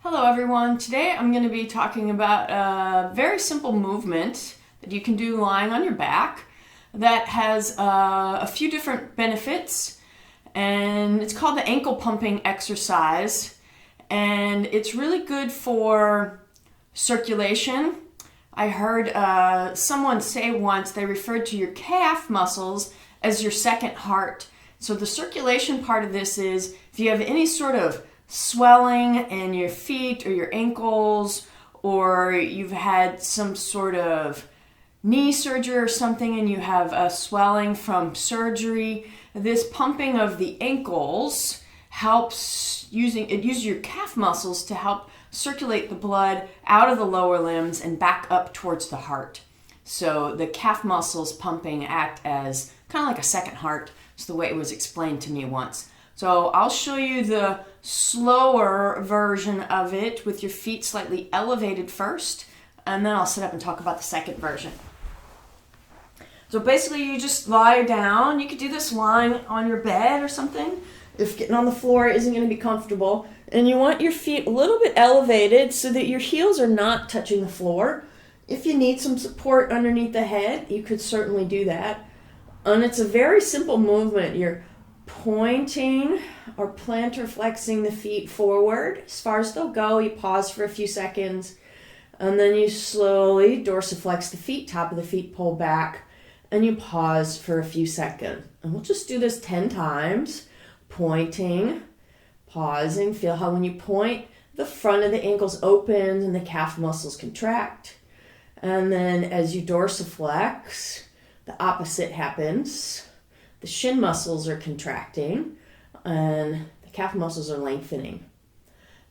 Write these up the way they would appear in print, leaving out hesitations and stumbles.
Hello everyone. Today I'm going to be talking about a very simple movement that you can do lying on your back that has a few different benefits, and it's called the ankle pumping exercise, and it's really good for circulation. I heard someone say once they referred to your calf muscles as your second heart. So the circulation part of this is if you have any sort of swelling in your feet or your ankles, or you've had some sort of knee surgery or something and you have a swelling from surgery, this pumping of the ankles helps uses your calf muscles to help circulate the blood out of the lower limbs and back up towards the heart. So the calf muscles pumping act as kind of like a second heart. It's the way it was explained to me once. So I'll show you the slower version of it with your feet slightly elevated first, and then I'll sit up and talk about the second version. So basically you just lie down. You could do this lying on your bed or something if getting on the floor isn't going to be comfortable. And you want your feet a little bit elevated so that your heels are not touching the floor. If you need some support underneath the head, you could certainly do that. And it's a very simple movement. You're pointing or plantar flexing the feet forward as far as they'll go. You pause for a few seconds, and then you slowly dorsiflex the feet, top of the feet pull back, and you pause for a few seconds. And we'll just do this 10 times. Pointing, pausing. Feel how when you point, the front of the ankles opens and the calf muscles contract. And then as you dorsiflex, the opposite happens. The shin muscles are contracting and the calf muscles are lengthening.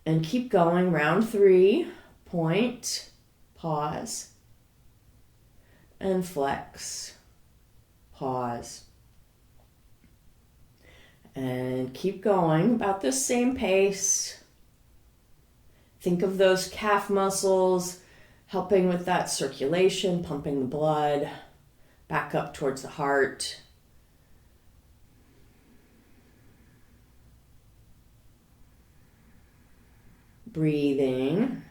And keep going. Round 3, point, pause, and flex, pause. And keep going about the same pace. Think of those calf muscles helping with that circulation, pumping the blood back up towards the heart. Breathing.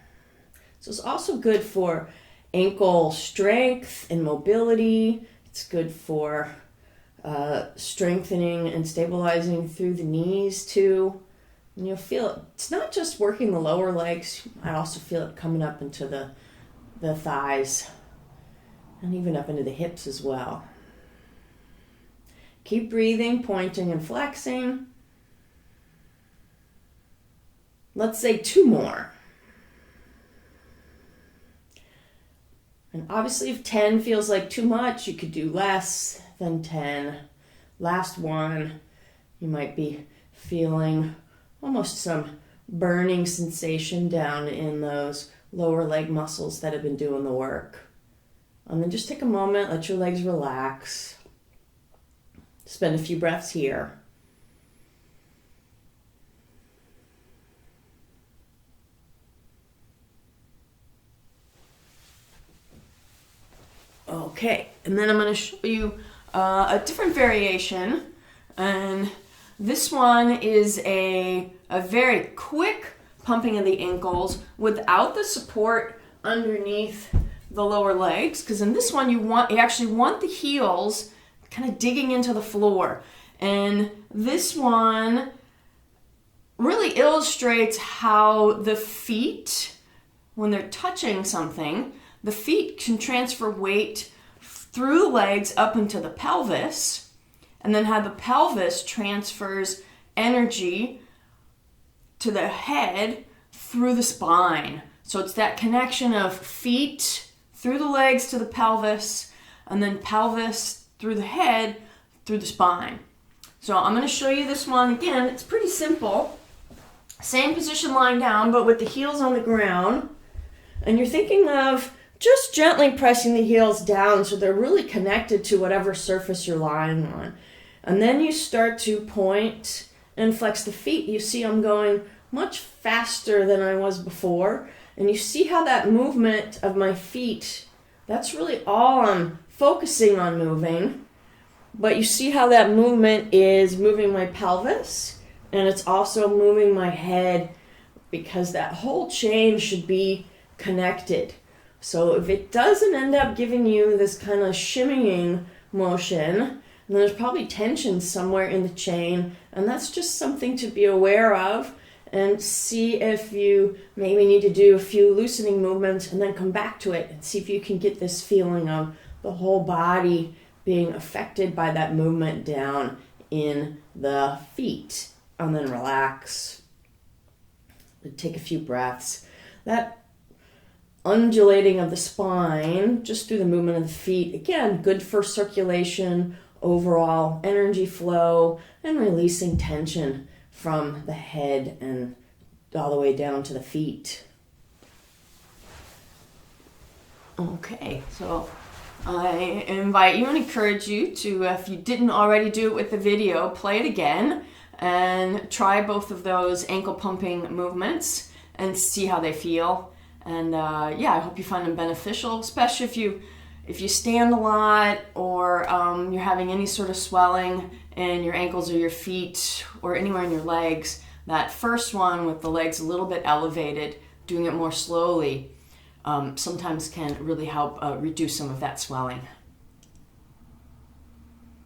So it's also good for ankle strength and mobility. It's good for strengthening and stabilizing through the knees too. And you'll feel it. It's not just working the lower legs. I also feel it coming up into the thighs and even up into the hips as well. Keep breathing, pointing and flexing. Let's say 2 more. And obviously if 10 feels like too much, you could do less than 10. Last one, you might be feeling almost some burning sensation down in those lower leg muscles that have been doing the work. And then just take a moment, let your legs relax. Spend a few breaths here. Okay, and then I'm going to show you a different variation, and this one is a very quick pumping of the ankles without the support underneath the lower legs, because in this one you actually want the heels kind of digging into the floor, and this one really illustrates how the feet, when they're touching something, the feet can transfer weight through the legs up into the pelvis, and then how the pelvis transfers energy to the head through the spine. So it's that connection of feet through the legs to the pelvis, and then pelvis through the head through the spine. So I'm going to show you this one again. It's pretty simple. Same position lying down, but with the heels on the ground. And you're thinking of just gently pressing the heels down so they're really connected to whatever surface you're lying on. And then you start to point and flex the feet. You see I'm going much faster than I was before. And you see how that movement of my feet, that's really all I'm focusing on moving. But you see how that movement is moving my pelvis, and it's also moving my head because that whole chain should be connected. So if it doesn't end up giving you this kind of shimmying motion, and there's probably tension somewhere in the chain, and that's just something to be aware of, and see if you maybe need to do a few loosening movements and then come back to it and see if you can get this feeling of the whole body being affected by that movement down in the feet. And then relax. Take a few breaths. That undulating of the spine just through the movement of the feet, again, good for circulation, overall energy flow, and releasing tension from the head and all the way down to the feet. Okay, so I invite you and encourage you to, if you didn't already do it with the video, play it again and try both of those ankle pumping movements and see how they feel. And I hope you find them beneficial, especially if you stand a lot, or you're having any sort of swelling in your ankles or your feet or anywhere in your legs. That first one with the legs a little bit elevated, doing it more slowly, sometimes can really help reduce some of that swelling.